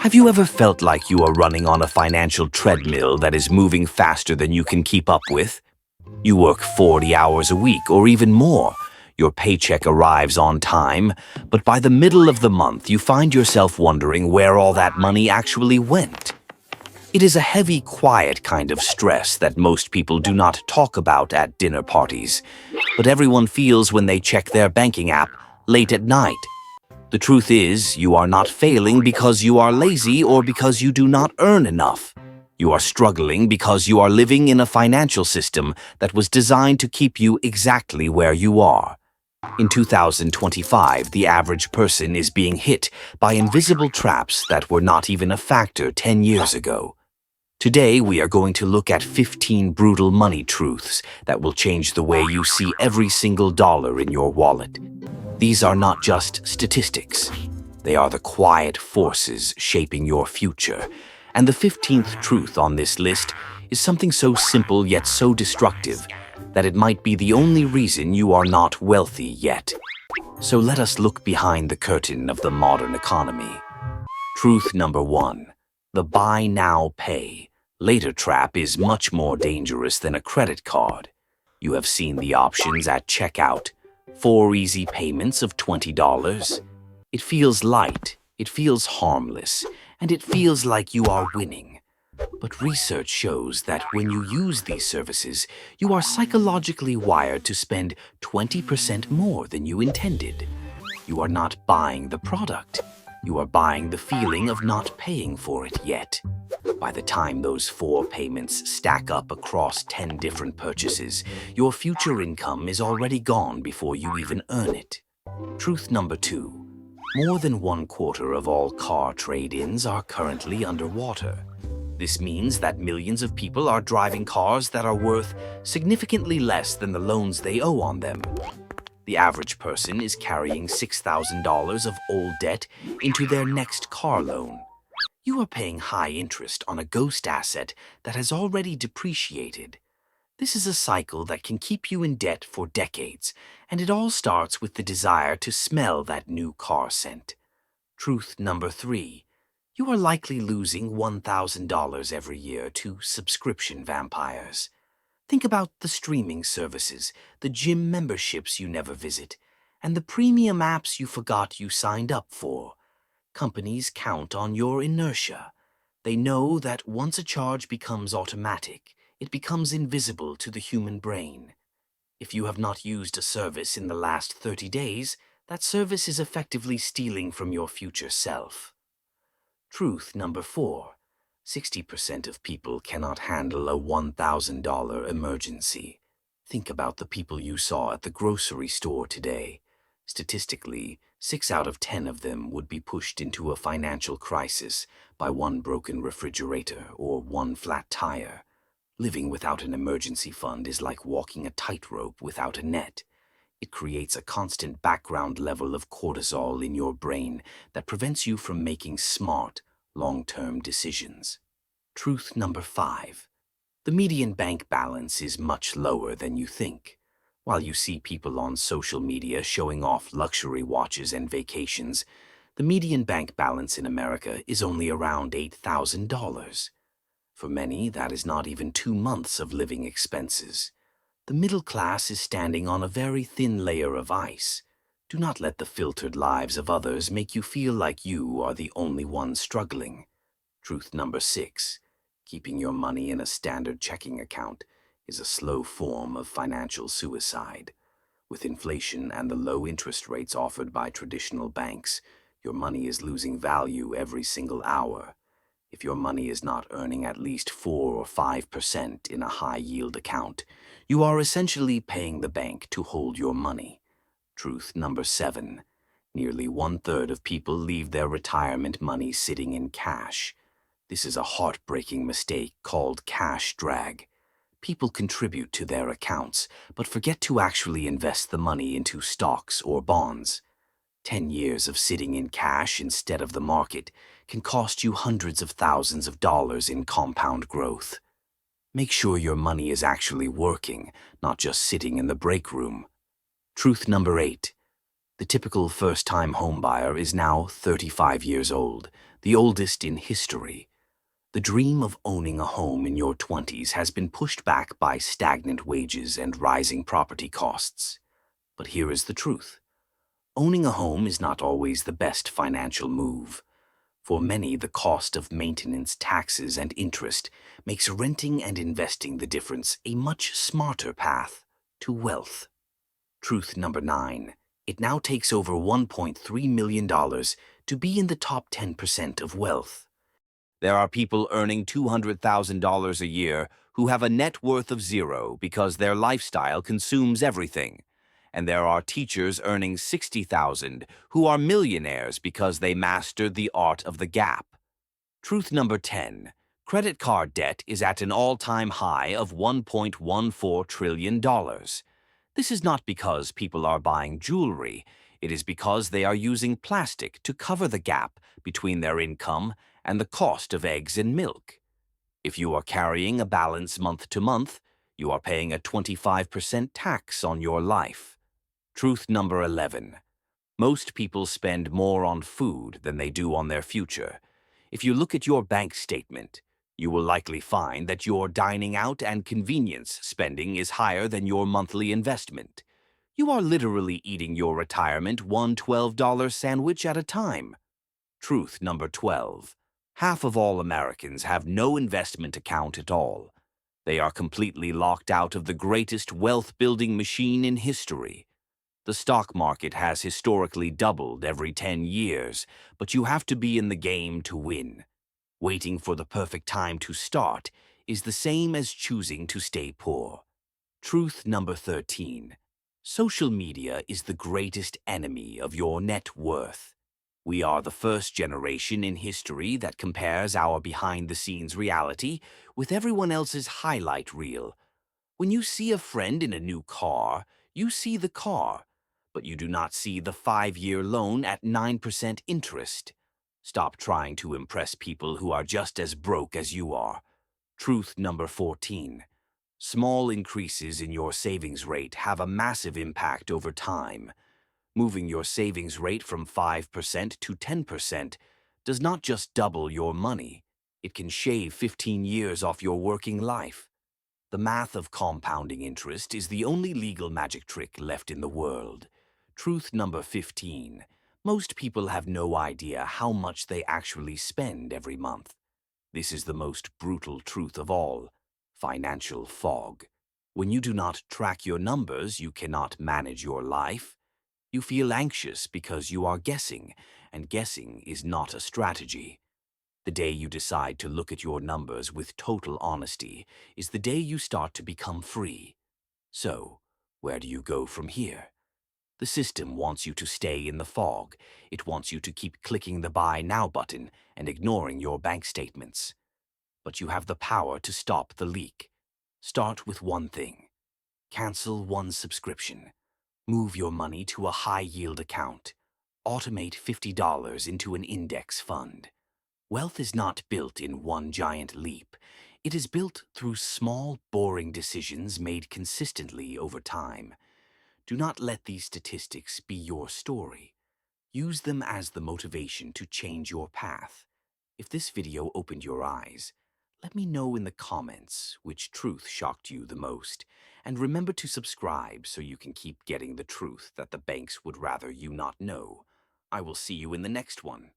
Have you ever felt like you are running on a financial treadmill that is moving faster than you can keep up with? You work 40 hours a week or even more. Your paycheck arrives on time, but by the middle of the month, you find yourself wondering where all that money actually went. It is a heavy, quiet kind of stress that most people do not talk about at dinner parties, but everyone feels when they check their banking app late at night. The truth is, you are not failing because you are lazy or because you do not earn enough. You are struggling because you are living in a financial system that was designed to keep you exactly where you are. In 2025, the average person is being hit by invisible traps that were not even a factor 10 years ago. Today, we are going to look at 15 brutal money truths that will change the way you see every single dollar in your wallet. These are not just statistics. They are the quiet forces shaping your future. And the 15th truth on this list is something so simple yet so destructive that it might be the only reason you are not wealthy yet. So let us look behind the curtain of the modern economy. Truth number 1. The buy now, pay later trap is much more dangerous than a credit card. You have seen the options at checkout. 4 easy payments of $20. It feels light, it feels harmless, and it feels like you are winning. But research shows that when you use these services, you are psychologically wired to spend 20% more than you intended. You are not buying the product. You are buying the feeling of not paying for it yet. By the time those 4 payments stack up across 10 different purchases, your future income is already gone before you even earn it. Truth number 2. More than 1/4 of all car trade-ins are currently underwater. This means that millions of people are driving cars that are worth significantly less than the loans they owe on them. The average person is carrying $6,000 of old debt into their next car loan. You are paying high interest on a ghost asset that has already depreciated. This is a cycle that can keep you in debt for decades, and it all starts with the desire to smell that new car scent. Truth number 3. You are likely losing $1,000 every year to subscription vampires. Think about the streaming services, the gym memberships you never visit, and the premium apps you forgot you signed up for. Companies count on your inertia. They know that once a charge becomes automatic, it becomes invisible to the human brain. If you have not used a service in the last 30 days, that service is effectively stealing from your future self. Truth number 4. 60% of people cannot handle a $1,000 emergency. Think about the people you saw at the grocery store today. Statistically, 6 out of 10 of them would be pushed into a financial crisis by one broken refrigerator or one flat tire. Living without an emergency fund is like walking a tightrope without a net. It creates a constant background level of cortisol in your brain that prevents you from making smart, long-term decisions. Truth number 5. The median bank balance is much lower than you think. While you see people on social media showing off luxury watches and vacations, the median bank balance in America is only around $8,000. For many, that is not even 2 months of living expenses. The middle class is standing on a very thin layer of ice. Do not let the filtered lives of others make you feel like you are the only one struggling. Truth number 6. Keeping your money in a standard checking account is a slow form of financial suicide. With inflation and the low interest rates offered by traditional banks, your money is losing value every single hour. If your money is not earning at least 4 or 5% in a high-yield account, you are essentially paying the bank to hold your money. Truth number 7. Nearly 1/3 of people leave their retirement money sitting in cash. This is a heartbreaking mistake called cash drag. People contribute to their accounts, but forget to actually invest the money into stocks or bonds. 10 years of sitting in cash instead of the market can cost you hundreds of thousands of dollars in compound growth. Make sure your money is actually working, not just sitting in the break room. Truth number 8. The typical first-time homebuyer is now 35 years old. the oldest in history. The dream of owning a home in your 20s has been pushed back by stagnant wages and rising property costs. But here is the truth. Owning a home is not always the best financial move. For many, the cost of maintenance, taxes, and interest makes renting and investing the difference a much smarter path to wealth. Truth number 9. It now takes over $1.3 million to be in the top 10% of wealth. There are people earning $200,000 a year who have a net worth of zero because their lifestyle consumes everything. And there are teachers earning $60,000 who are millionaires because they mastered the art of the gap. Truth number 10. Credit card debt is at an all-time high of $1.14 trillion. This is not because people are buying jewelry. It is because they are using plastic to cover the gap between their income and the cost of eggs and milk. If you are carrying a balance month to month, you are paying a 25% tax on your life. Truth number 11. Most people spend more on food than they do on their future. If you look at your bank statement, you will likely find that your dining out and convenience spending is higher than your monthly investment. You are literally eating your retirement one $12 sandwich at a time. Truth number 12. Half of all Americans have no investment account at all. They are completely locked out of the greatest wealth-building machine in history. The stock market has historically doubled every 10 years, but you have to be in the game to win. Waiting for the perfect time to start is the same as choosing to stay poor. Truth number 13. Social media is the greatest enemy of your net worth. We are the first generation in history that compares our behind-the-scenes reality with everyone else's highlight reel. When you see a friend in a new car, you see the car, but you do not see the 5-year loan at 9% interest. Stop trying to impress people who are just as broke as you are. Truth number 14. Small increases in your savings rate have a massive impact over time. Moving your savings rate from 5% to 10% does not just double your money. It can shave 15 years off your working life. The math of compounding interest is the only legal magic trick left in the world. Truth number 15. Most people have no idea how much they actually spend every month. This is the most brutal truth of all: financial fog. When you do not track your numbers, you cannot manage your life. You feel anxious because you are guessing, and guessing is not a strategy. The day you decide to look at your numbers with total honesty is the day you start to become free. So, where do you go from here? The system wants you to stay in the fog. It wants you to keep clicking the Buy Now button and ignoring your bank statements. But you have the power to stop the leak. Start with one thing. Cancel one subscription. Move your money to a high-yield account. Automate $50 into an index fund. Wealth is not built in one giant leap. It is built through small, boring decisions made consistently over time. Do not let these statistics be your story. Use them as the motivation to change your path. If this video opened your eyes, let me know in the comments which truth shocked you the most. And remember to subscribe so you can keep getting the truth that the banks would rather you not know. I will see you in the next one.